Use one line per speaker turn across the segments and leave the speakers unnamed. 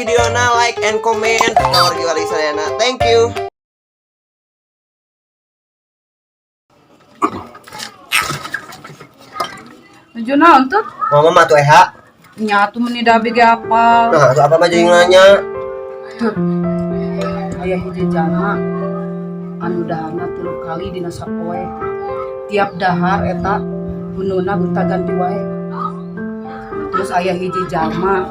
videona, like and comment. Nomor giwali sadayana. Thank you.
Nuju naon tuh?
Mama mah tuh
Nyatu meni dabi ge apa?
Nah, tuh apa mah jadi nanya.
Tuh. Aya hiji jalma anu dahana 3 kali dina sapoe. Tiap dahar eta gununa gonta ganti wae. Terus aya hiji jalma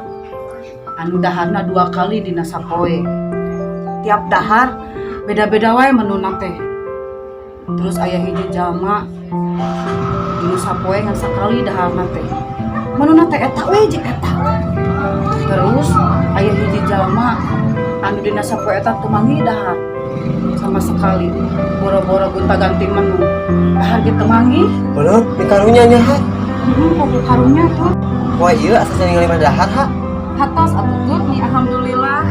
anu daharna 2 kali dina sapoe. Tiap dahar beda-beda wae menuna teh. Terus aya hiji jalma dina sapoe ngan sakali daharna teh. Menuna teh eta we jeung eta. Terus aya hiji jalma anu dina sapoe eta teu manggih dahar sama sekali. Boro-boro gonta ganti menu. Dahar ge teu manggih.
Bener, di karunya nya ha.
Kok karunya tuh.
Wah ieu asa ningali mah dahar ha.
Hatos atuh tuh nih alhamdulillah.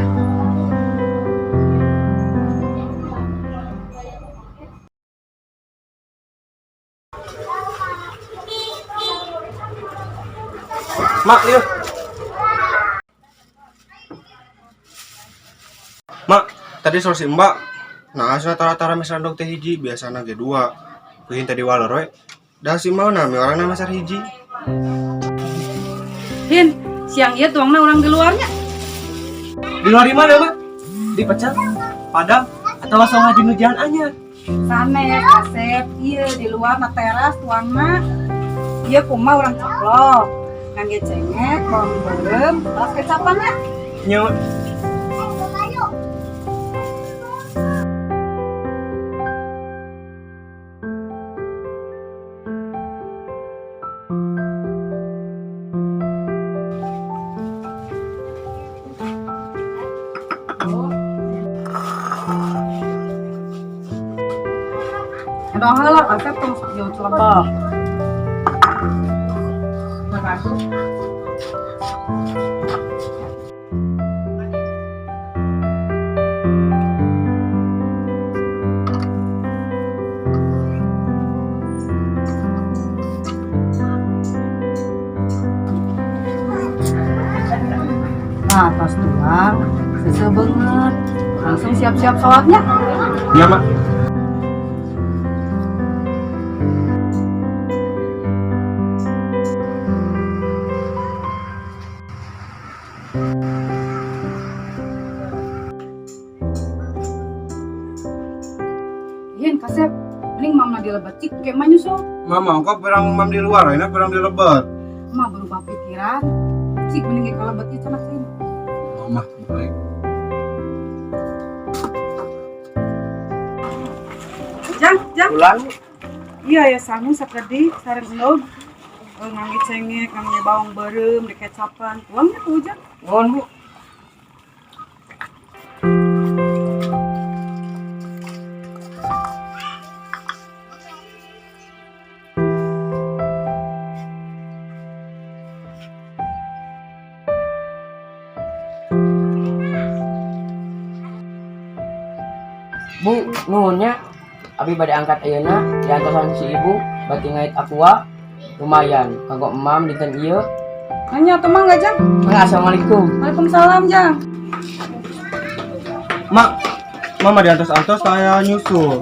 Mak, lieu.
Mak, tadi solusi Mbak. Nah, asna tara-tara mesandok teh hiji, biasana ge 2. Kuhin tadi walor we. Da si mau nami orangna masar hiji.
Hin, siang ieu tuangna urang di luarnya.
Di luar di mana, Mak? Di Pecel, Padang, atau langsung ngaji nujian anyar?
Sanes, Asep, ieu di luar na teras tuangna. Ieu kumaha urang ceplok. Ngangge cengek, bawang beureum, terus kecapanna.
Nyo,
Ada heula Asep tong jauh celebak. Nah, tos tuang, sese banget. Langsung siap-siap sholatnya.
Iya, Mak.
Yin, Kasep, mending mama dilebet cik kayak mah nyusul.
Mama, kok perang mam di luar, ini perang di lebat.
Mama berubah pikiran. Cik mending kalau lebetnya cenah sini.
Mama, baik.
Jang.
pulang.
Iya ya sangu sakredi sareng endog. Ngangge cengek, ngangge bawang beureum, dikecapan. Tuangnya tuh Jang.
Nuhun, Bu.
Bu, nuhunnya abi bade angkat ayeuna diantosan si ibu bati ngait aqua lumayan kanggo emam dinten ieu.
Nanya tuh mah enggak Jang?
Assalamualaikum.
Waalaikumsalam Jang.
Mak, Mama diantos-antos saya nyusul.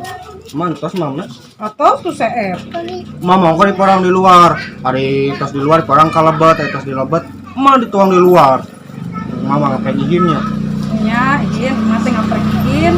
Mantos, Mama.
Atau tuh CF.
Mama kok di perang di luar. Hari tos di luar perang kalebet, tos di lebet. Mama dituang di luar. Mama ngapain izinnya?
Nya, izin, masih ngaprek izin.